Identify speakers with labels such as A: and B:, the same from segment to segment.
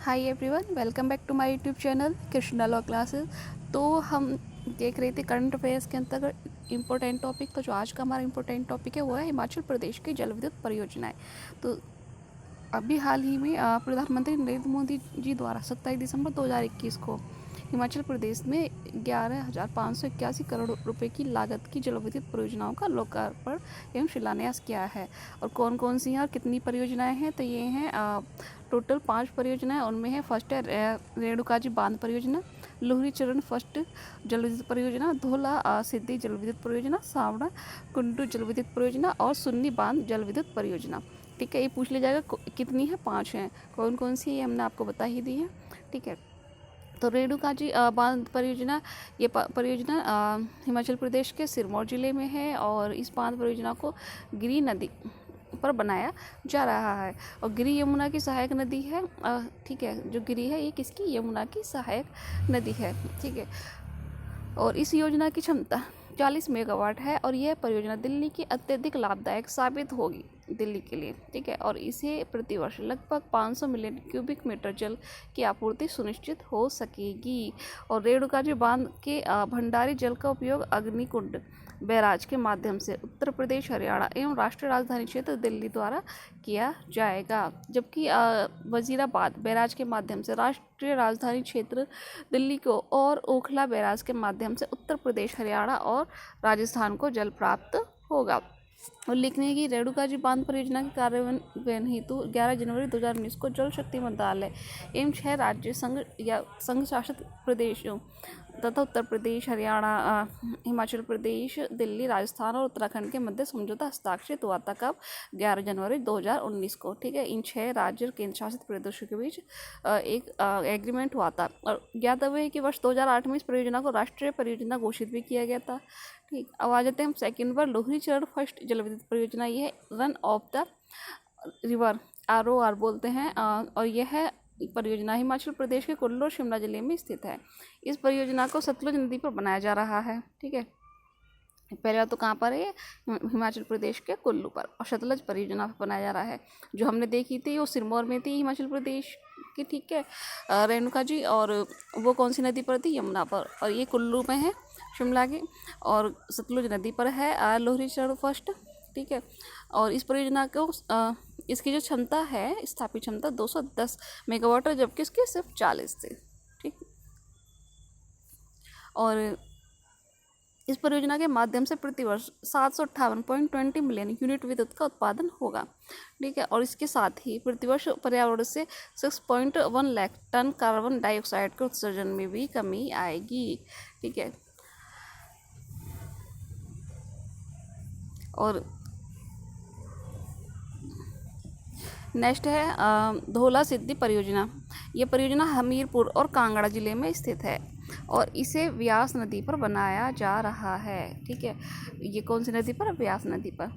A: Hi everyone, welcome back to my YouTube channel Krishna law classes. तो हम देख रहे थे करंट अफेयर्स के अंतर्गत इम्पोर्टेंट टॉपिक। तो जो आज का हमारा इम्पोर्टेंट टॉपिक है वो है हिमाचल प्रदेश की जल विद्युत परियोजनाएं। तो अभी हाल ही में प्रधानमंत्री नरेंद्र मोदी जी द्वारा 27 दिसंबर 2021 को हिमाचल प्रदेश में 11,581 करोड़ रुपए की लागत की जल विद्युत परियोजनाओं का लोकार्पण एवं शिलान्यास किया है। और कौन कौन सी हैं और कितनी परियोजनाएं हैं, तो ये हैं टोटल 5 परियोजनाएं। उनमें है फर्स्ट है रेणुकाजी बांध परियोजना, लोहरी चरण फर्स्ट जल विद्युत परियोजना, धोला सिद्धि जल विद्युत परियोजना, सावड़ा कुंडू जल विद्युत परियोजना और सुन्नी बांध जल विद्युत परियोजना। ठीक है, ये पूछ लिया जाएगा कितनी है, 5 हैं। कौन कौन सी है ये हमने आपको बता ही दी है। ठीक है, तो रेणुकाजी बांध परियोजना, ये परियोजना हिमाचल प्रदेश के सिरमौर जिले में है और इस बांध परियोजना को गिरी नदी पर बनाया जा रहा है। और गिरी यमुना की सहायक नदी है। ठीक है, जो गिरी है ये किसकी, यमुना की सहायक नदी है। ठीक है, और इस योजना की क्षमता 40 मेगावाट है और यह परियोजना दिल्ली की अत्यधिक लाभदायक साबित होगी दिल्ली के लिए। ठीक है, और इसे प्रतिवर्ष लगभग 500 मिलियन क्यूबिक मीटर जल की आपूर्ति सुनिश्चित हो सकेगी। और रेणुकाजी बांध के भंडारी जल का उपयोग अग्निकुंड बैराज के माध्यम से उत्तर प्रदेश, हरियाणा एवं राष्ट्रीय राजधानी क्षेत्र दिल्ली द्वारा किया जाएगा, जबकि वजीराबाद बैराज के माध्यम से राष्ट्रीय राजधानी क्षेत्र दिल्ली को और ओखला बैराज के माध्यम से उत्तर प्रदेश, हरियाणा और राजस्थान को जल प्राप्त होगा। और लिखने की रेणुकाजी बांध परियोजना के कार्यान्वयन हेतु 11 जनवरी 2019 को जल शक्ति मंत्रालय एवं 6 राज्य संघ या संघ शासित प्रदेशों तथा उत्तर प्रदेश, हरियाणा, हिमाचल प्रदेश, दिल्ली, राजस्थान और उत्तराखंड के मध्य समझौता हस्ताक्षरित हुआ था। कब? 11 जनवरी 2019 को। ठीक है, इन 6 राज्य और केंद्र शासित प्रदेशों के बीच एक एग्रीमेंट हुआ था। और ज्ञातव्य है कि वर्ष 2008 में इस परियोजना को राष्ट्रीय परियोजना घोषित भी किया गया था। ठीक, अब आ जाते हैं हम सेकेंड पर लोहरी चरण फर्स्ट जल विद्युत परियोजना। ये है run of the river, ROR बोलते हैं। और यह परियोजना हिमाचल प्रदेश के कुल्लू और शिमला जिले में स्थित है। इस परियोजना को सतलुज नदी पर बनाया जा रहा है। ठीक है, पहले तो कहाँ पर है, हिमाचल प्रदेश के कुल्लू पर, और सतलज परियोजना पर बनाया जा रहा है। जो हमने देखी थी वो सिरमौर में थी, हिमाचल प्रदेश की। ठीक है, रेणुका जी, और वो कौन सी नदी पर थी, यमुना पर। और ये कुल्लू में है, शिमला के, और सतलुज नदी पर है लोहरी चरण फर्स्ट। ठीक है, और इस परियोजना को इसकी जो क्षमता है, स्थापित क्षमता 210 मेगावाट है, जबकि इसके सिर्फ 40 थे। ठीक, और इस परियोजना के माध्यम से प्रतिवर्ष 758.20 मिलियन यूनिट विद्युत का उत्पादन होगा। ठीक है, और इसके साथ ही प्रतिवर्ष पर्यावरण से 6.1 लाख टन कार्बन डाइऑक्साइड के उत्सर्जन में भी कमी आएगी। ठीक है, और नेक्स्ट है धोला सिद्धि परियोजना। ये परियोजना हमीरपुर और कांगड़ा जिले में स्थित है और इसे व्यास नदी पर बनाया जा रहा है। ठीक है, ये कौन सी नदी पर, व्यास नदी पर।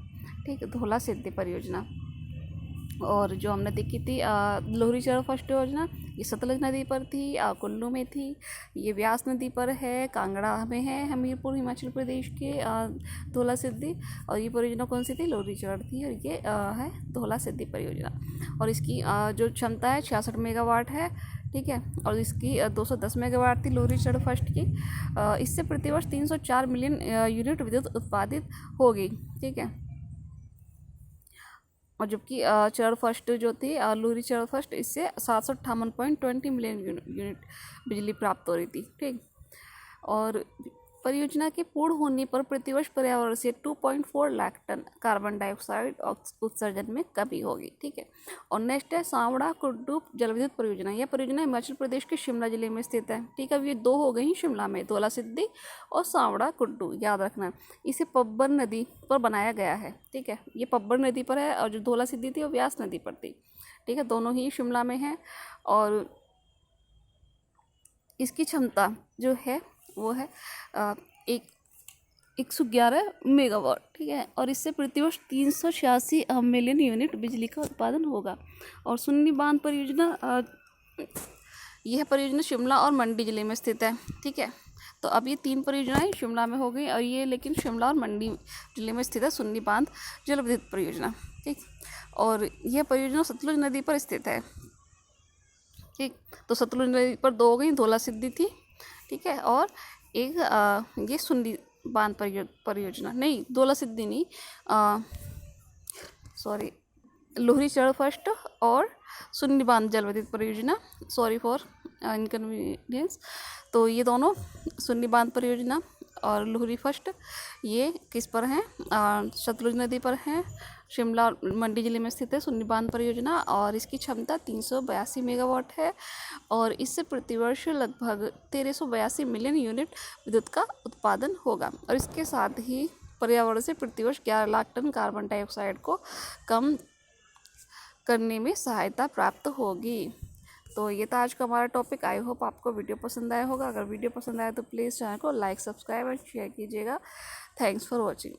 A: ठीक है, धोला सिद्धि परियोजना। और जो हमने देखी थी लोहरी चरण फर्स्ट योजना, ये सतलज नदी पर थी, कुल्लू में थी। ये व्यास नदी पर है, कांगड़ा में है, हमीरपुर हिमाचल प्रदेश के धोला सिद्धि। और ये परियोजना कौन सी थी, लोहरी चरण थी। और ये है धोला सिद्धि परियोजना, और इसकी जो क्षमता है 66 मेगावाट है। ठीक है, और इसकी 210 मेगावाट थी लोहरी चरण फर्स्ट की। इससे प्रतिवर्ष 304 मिलियन यूनिट विद्युत उत्पादित होगी। ठीक है, और जबकि चरण फर्स्ट जो थी लोहरी चरण फर्स्ट, इससे 758.20 मिलियन यूनिट बिजली प्राप्त हो रही थी। ठीक, और परियोजना के पूर्ण होने पर प्रतिवर्ष पर्यावरण से 2.4 लाख टन कार्बन डाइऑक्साइड उत्सर्जन में कमी होगी। ठीक है, और नेक्स्ट है सावड़ा कुड्डू जल विद्युत परियोजना। यह परियोजना हिमाचल प्रदेश के शिमला जिले में स्थित है। ठीक है, अब ये 2 हो गई शिमला में, धोला सिद्धि और सावड़ा कुड्डू, याद रखना। इसे पब्बर नदी पर बनाया गया है। ठीक है, ये पब्बर नदी पर है, और जो धोला सिद्धि थी वो व्यास नदी पर थी। ठीक है, दोनों ही शिमला में है। और इसकी क्षमता जो है वो है 111 मेगावाट। ठीक है, और इससे प्रतिवर्ष 386 मिलियन यूनिट बिजली का उत्पादन होगा। और सुन्नी बांध परियोजना, यह परियोजना शिमला और मंडी जिले में स्थित है। ठीक है, तो अब ये 3 परियोजनाएं शिमला में हो गई, और ये लेकिन शिमला और मंडी जिले में स्थित है सुन्नी बांध जल विद्युत परियोजना। ठीक, और यह परियोजना सतलुज नदी पर स्थित है। ठीक। तो सतलुज नदी पर 2 हो गई, धौला सिद्धि थी, ठीक है, और एक ये सुन्नी बांध परियोजना, नहीं धौला सिद्धि नहीं, सॉरी, लोहरी चरण फर्स्ट और सुन्नी बांध जल विद्युत परियोजना, सॉरी फॉर इनकन्वीनियंस। तो ये दोनों सुन्नी बांध परियोजना और लोहरी फर्स्ट ये किस पर हैं, सतलुज नदी पर हैं, शिमला और मंडी जिले में स्थित है सुन्नी बांध परियोजना, और इसकी क्षमता 382 मेगावाट है और इससे प्रतिवर्ष लगभग 1382 मिलियन यूनिट विद्युत का उत्पादन होगा, और इसके साथ ही पर्यावरण से प्रतिवर्ष 11 लाख टन कार्बन डाइऑक्साइड को कम करने में सहायता प्राप्त होगी। तो ये था आज का हमारा टॉपिक। आई होप आपको वीडियो पसंद आया होगा। अगर वीडियो पसंद आया तो प्लीज़ चैनल को लाइक, सब्सक्राइब और शेयर कीजिएगा। Thanks for watching.